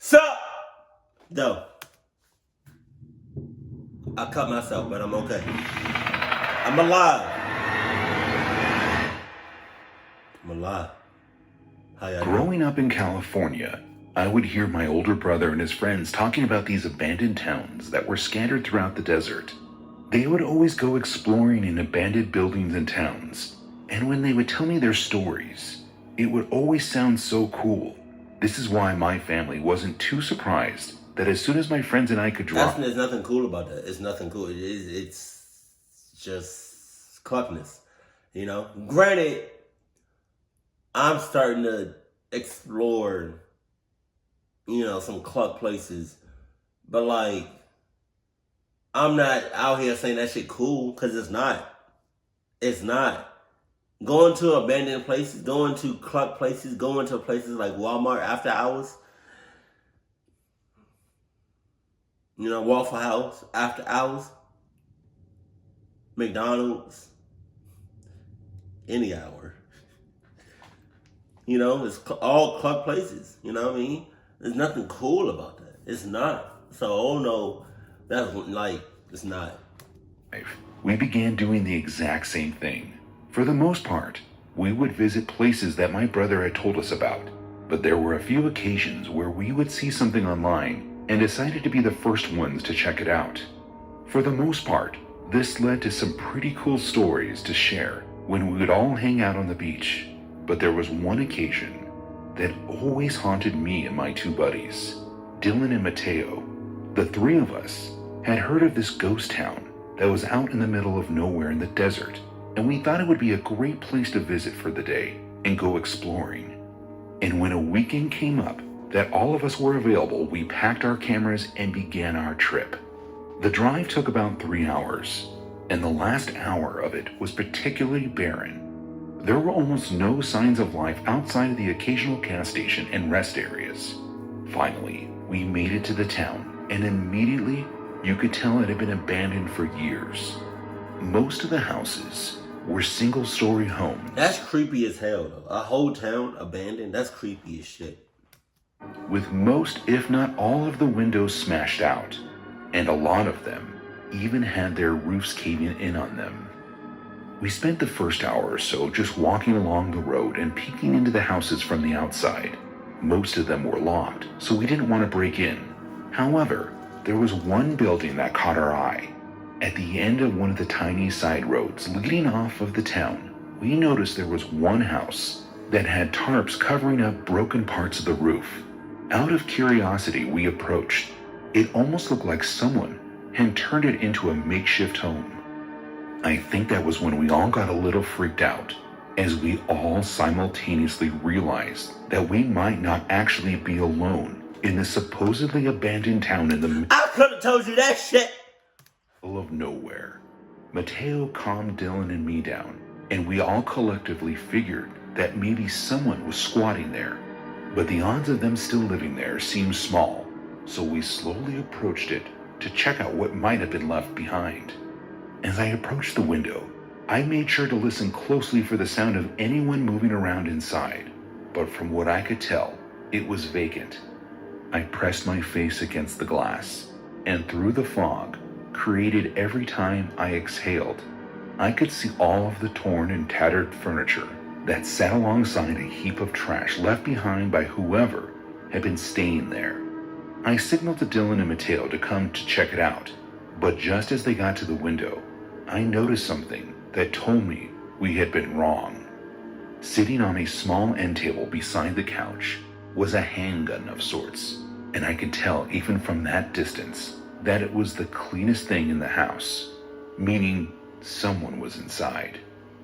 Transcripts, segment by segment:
Sup? No. I cut myself, but I'm okay. I'm alive. I'm alive. How y'all doing? Growing up in California, I would hear my older brother and his friends talking about these abandoned towns that were scattered throughout the desert. They would always go exploring in abandoned buildings and towns, and when they would tell me their stories, it would always sound so cool. This is why my family wasn't too surprised that as soon as my friends and I could drop... There's nothing cool about that. It's nothing cool. It's just cluckness. You know? Granted, I'm starting to explore, some cluck places. But, like, I'm not out here saying that shit cool, because it's not. It's not. Going to abandoned places, going to cluck places, going to places like Walmart after hours, Waffle House after hours, McDonald's, any hour. It's all cluck places. You know what I mean? There's nothing cool about that. It's not. So, oh no, that's like, it's not. We began doing the exact same thing. For the most part, we would visit places that my brother had told us about, but there were a few occasions where we would see something online and decided to be the first ones to check it out. For the most part, this led to some pretty cool stories to share when we would all hang out on the beach. But there was one occasion that always haunted me and my two buddies, Dylan and Mateo. The three of us had heard of this ghost town that was out in the middle of nowhere in the desert, and we thought it would be a great place to visit for the day and go exploring. And when a weekend came up that all of us were available, we packed our cameras and began our trip. The drive took about 3 hours, and the last hour of it was particularly barren. There were almost no signs of life outside of the occasional gas station and rest areas. Finally, we made it to the town, and immediately you could tell it had been abandoned for years. Most of the houses were single-story homes. That's creepy as hell, though. A whole town abandoned, that's creepy as shit. With most, if not all, of the windows smashed out, and a lot of them even had their roofs caving in on them. We spent the first hour or so just walking along the road and peeking into the houses from the outside. Most of them were locked, so we didn't want to break in. However, there was one building that caught our eye. At the end of one of the tiny side roads leading off of the town, we noticed there was one house that had tarps covering up broken parts of the roof. Out of curiosity, we approached. It almost looked like someone had turned it into a makeshift home. I think that was when we all got a little freaked out, as we all simultaneously realized that we might not actually be alone in the supposedly abandoned town in the I could have told you that shit! middle of nowhere. Mateo calmed Dylan and me down, and we all collectively figured that maybe someone was squatting there. But the odds of them still living there seemed small, so we slowly approached it to check out what might have been left behind. As I approached the window, I made sure to listen closely for the sound of anyone moving around inside, but from what I could tell, it was vacant. I pressed my face against the glass, and through the fog, created every time I exhaled, I could see all of the torn and tattered furniture that sat alongside a heap of trash left behind by whoever had been staying there. I signaled to Dylan and Mateo to come to check it out, but just as they got to the window, I noticed something that told me we had been wrong. Sitting on a small end table beside the couch was a handgun of sorts, and I could tell even from that distance that it was the cleanest thing in the house, meaning someone was inside.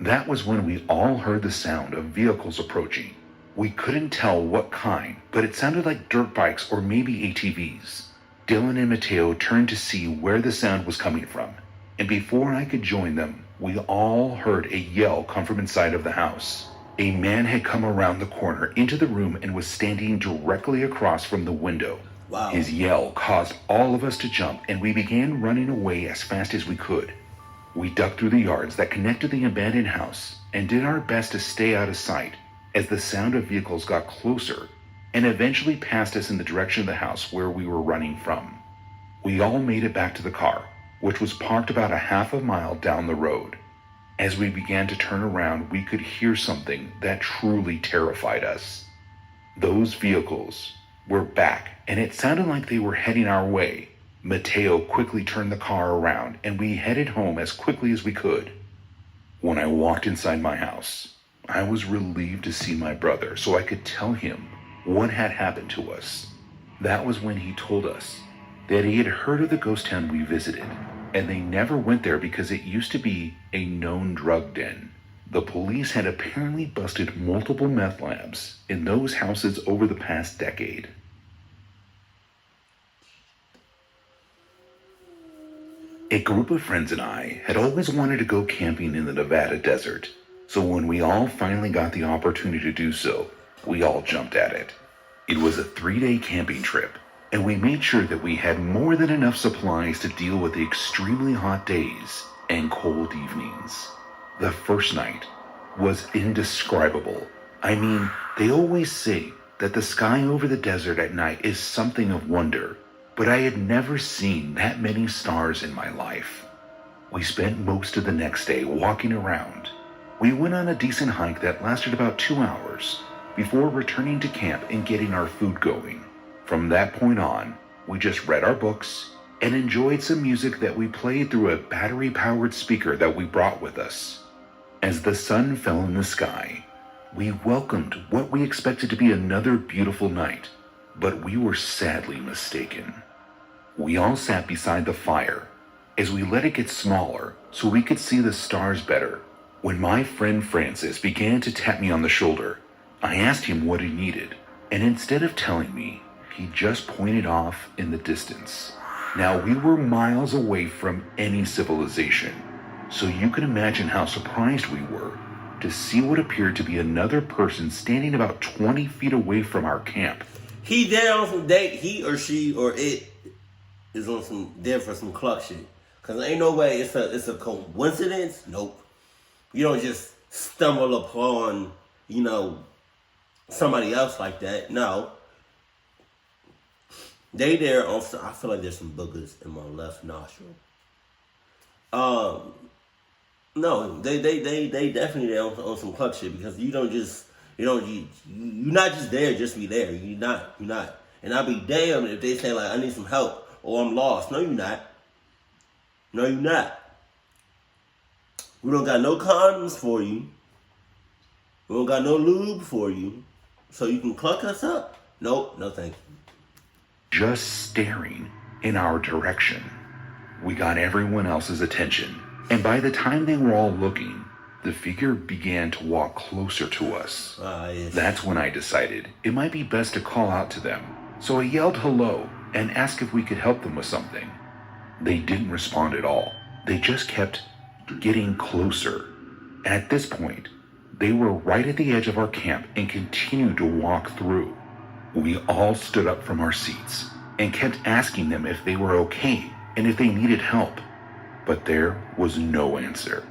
That was when we all heard the sound of vehicles approaching. We couldn't tell what kind, but it sounded like dirt bikes or maybe ATVs. Dylan and Mateo turned to see where the sound was coming from, and before I could join them, we all heard a yell come from inside of the house. A man had come around the corner into the room and was standing directly across from the window. Wow. His yell caused all of us to jump, and we began running away as fast as we could. We ducked through the yards that connected the abandoned house and did our best to stay out of sight. As the sound of vehicles got closer, and eventually passed us in the direction of the house where we were running from. We all made it back to the car, which was parked about a half a mile down the road. As we began to turn around, we could hear something that truly terrified us. Those vehicles were back, and it sounded like they were heading our way. Mateo quickly turned the car around, and we headed home as quickly as we could. When I walked inside my house, I was relieved to see my brother so I could tell him what had happened to us. That was when he told us that he had heard of the ghost town we visited, and they never went there because it used to be a known drug den. The police had apparently busted multiple meth labs in those houses over the past decade. A group of friends and I had always wanted to go camping in the Nevada desert, so when we all finally got the opportunity to do so, we all jumped at it. It was a 3-day camping trip, and we made sure that we had more than enough supplies to deal with the extremely hot days and cold evenings. The first night was indescribable. I mean, they always say that the sky over the desert at night is something of wonder, but I had never seen that many stars in my life. We spent most of the next day walking around. We went on a decent hike that lasted about 2 hours before returning to camp and getting our food going. From that point on, we just read our books and enjoyed some music that we played through a battery-powered speaker that we brought with us. As the sun fell in the sky, we welcomed what we expected to be another beautiful night, but we were sadly mistaken. We all sat beside the fire as we let it get smaller so we could see the stars better. When my friend Francis began to tap me on the shoulder, I asked him what he needed, and instead of telling me, he just pointed off in the distance. Now we were miles away from any civilization, so you can imagine how surprised we were to see what appeared to be another person standing about 20 feet away from our camp. He there on some date, he or she or it is on some there for some cluck shit. Cause ain't no way it's a coincidence. Nope. You don't just stumble upon, somebody else like that. No. They there on, I feel like there's some boogers in my left nostril. No, they definitely there on some cluck shit, because you're not just there just to be there. You're not. And I'll be damned if they say like I need some help or I'm lost. No, you're not. No, you're not. We don't got no condoms for you. We don't got no lube for you, so you can cluck us up. Nope, no thank you. Just staring in our direction. We got everyone else's attention, and by the time they were all looking, the figure began to walk closer to us. Yes. That's when I decided it might be best to call out to them, so I yelled hello and asked if we could help them with something. They didn't respond at all. They just kept getting closer. At this point, they were right at the edge of our camp and continued to walk through. We all stood up from our seats and kept asking them if they were okay and if they needed help. But there was no answer.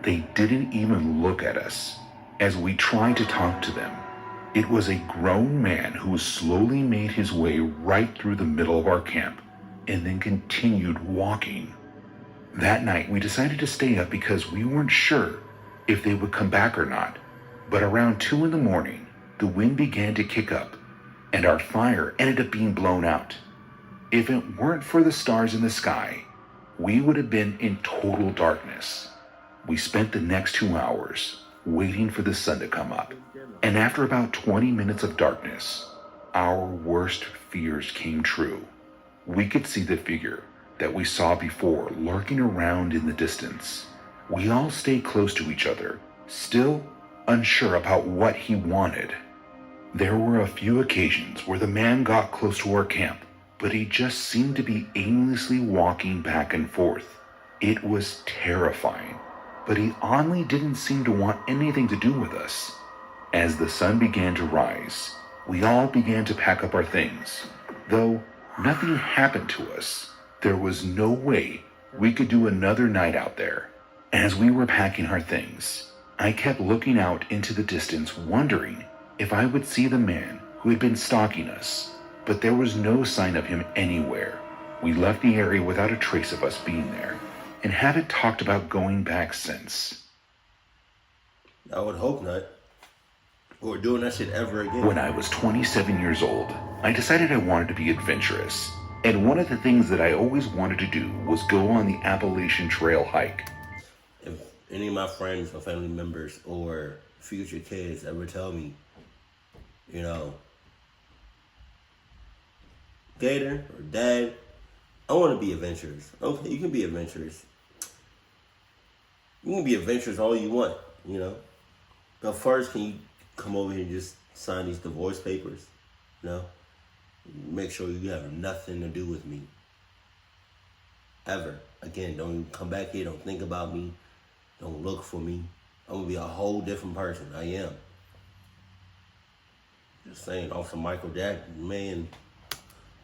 They didn't even look at us as we tried to talk to them. It was a grown man who slowly made his way right through the middle of our camp and then continued walking. That night we decided to stay up because we weren't sure if they would come back or not. But around 2 a.m, the wind began to kick up and our fire ended up being blown out. If it weren't for the stars in the sky, we would have been in total darkness. We spent the next 2 hours waiting for the sun to come up, and after about 20 minutes of darkness, our worst fears came true. We could see the figure that we saw before lurking around in the distance. We all stayed close to each other, still unsure about what he wanted. There were a few occasions where the man got close to our camp, but he just seemed to be aimlessly walking back and forth. It was terrifying, but he oddly didn't seem to want anything to do with us. As the sun began to rise, we all began to pack up our things. Though nothing happened to us, there was no way we could do another night out there. As we were packing our things, I kept looking out into the distance, wondering if I would see the man who had been stalking us, but there was no sign of him anywhere. We left the area without a trace of us being there, and haven't talked about going back since. I would hope not. Or doing that shit ever again. When I was 27 years old, I decided I wanted to be adventurous. And one of the things that I always wanted to do was go on the Appalachian Trail hike. If any of my friends or family members or future kids ever tell me, you know, Gator or Dad, I want to be adventurous. Okay, you can be adventurous. You can be adventurous all you want, you know. But first, can you come over here and just sign these divorce papers? You know? Make sure you have nothing to do with me. Ever. Again, don't come back here. Don't think about me. Don't look for me. I'm going to be a whole different person. I am. Just saying, off some Michael Jackson, man.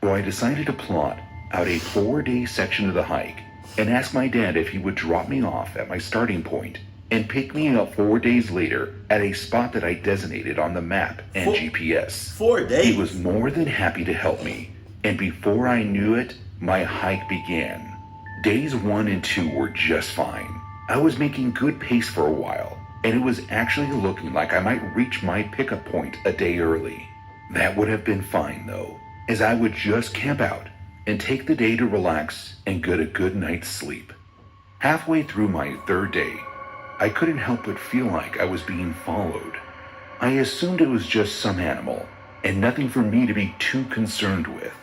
So I decided to plot out a 4-day section of the hike and ask my dad if he would drop me off at my starting point and pick me up 4 days later at a spot that I designated on the map and GPS. 4 days? He was more than happy to help me, and before I knew it, my hike began. Days 1 and 2 were just fine. I was making good pace for a while, and it was actually looking like I might reach my pickup point a day early. That would have been fine though, as I would just camp out and take the day to relax and get a good night's sleep. Halfway through my 3rd day, I couldn't help but feel like I was being followed. I assumed it was just some animal, and nothing for me to be too concerned with.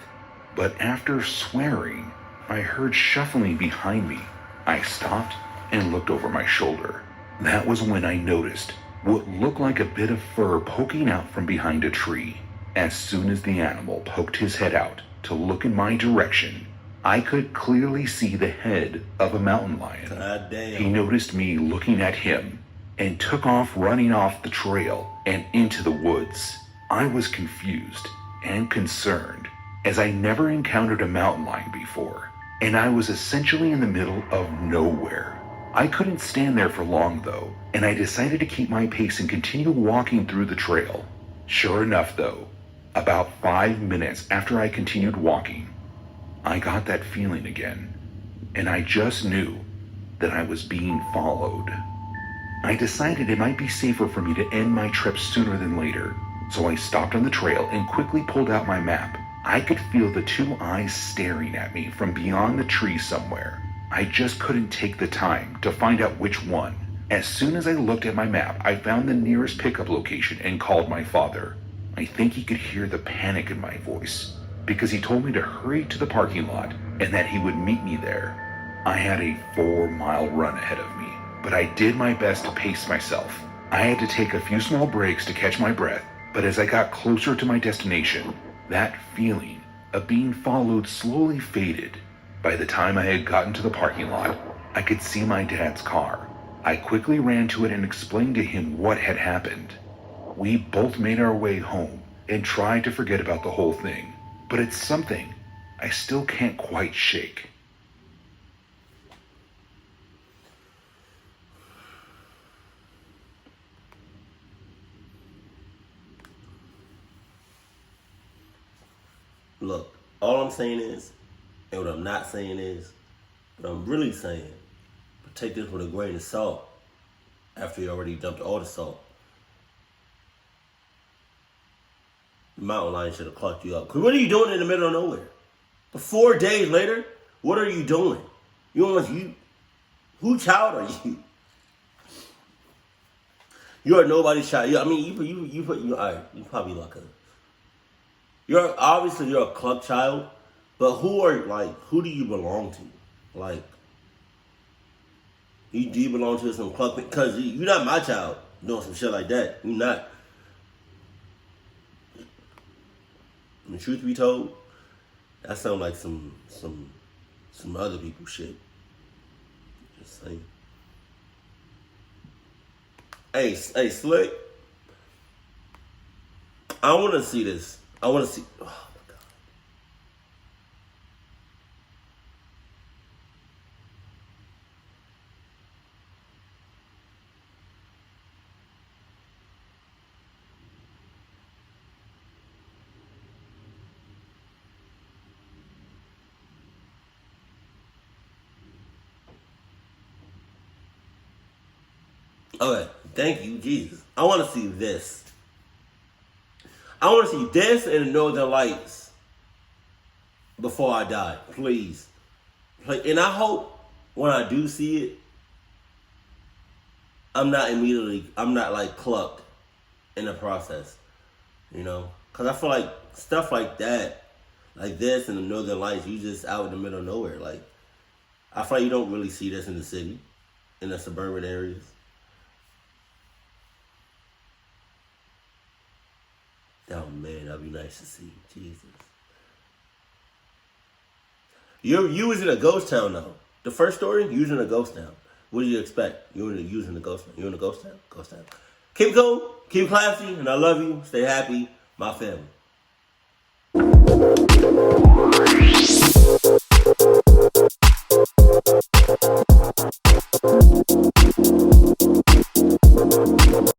But after swearing, I heard shuffling behind me. I stopped and looked over my shoulder. That was when I noticed what looked like a bit of fur poking out from behind a tree. As soon as the animal poked his head out to look in my direction, I could clearly see the head of a mountain lion. God damn. He noticed me looking at him and took off running off the trail and into the woods. I was confused and concerned, as I never encountered a mountain lion before, and I was essentially in the middle of nowhere. I couldn't stand there for long though, and I decided to keep my pace and continue walking through the trail. Sure enough though, about 5 minutes after I continued walking, I got that feeling again, and I just knew that I was being followed. I decided it might be safer for me to end my trip sooner than later, so I stopped on the trail and quickly pulled out my map. I could feel the 2 eyes staring at me from beyond the tree somewhere. I just couldn't take the time to find out which one. As soon as I looked at my map, I found the nearest pickup location and called my father. I think he could hear the panic in my voice, because he told me to hurry to the parking lot and that he would meet me there. I had a 4-mile run ahead of me, but I did my best to pace myself. I had to take a few small breaks to catch my breath, but as I got closer to my destination, that feeling of being followed slowly faded. By the time I had gotten to the parking lot, I could see my dad's car. I quickly ran to it and explained to him what had happened. We both made our way home and tried to forget about the whole thing. But it's something I still can't quite shake. Look, all I'm saying is, and what I'm not saying is, what I'm really saying, but take this with a grain of salt after you already dumped all the salt. The mountain lion should have clocked you up. Because what are you doing in the middle of nowhere? But 4 days later, what are you doing? Who child are you? You are nobody's child. I mean, you probably like you're a club child, but who do you belong to? Like, do you belong to some club? Because you're not my child doing some shit like that. You're not. And the truth be told, that sounds like some other people's shit. Just saying. Hey, Slick. I want to see this. I want to see. Oh my God. Okay, thank you, Jesus. I want to see this. I want to see this and the Northern Lights before I die, please. And I hope when I do see it, I'm not like clucked in the process, you know? Because I feel like stuff like that, like this and the Northern Lights, you just out in the middle of nowhere. Like, I feel like you don't really see this in the city, in the suburban areas. Oh man, that'd be nice to see. Jesus. You was in a ghost town though. The first story, you was in a ghost town. What do you expect? You was in a ghost town. You in a ghost town. Ghost town. Keep it cool, keep it classy, and I love you. Stay happy, my family.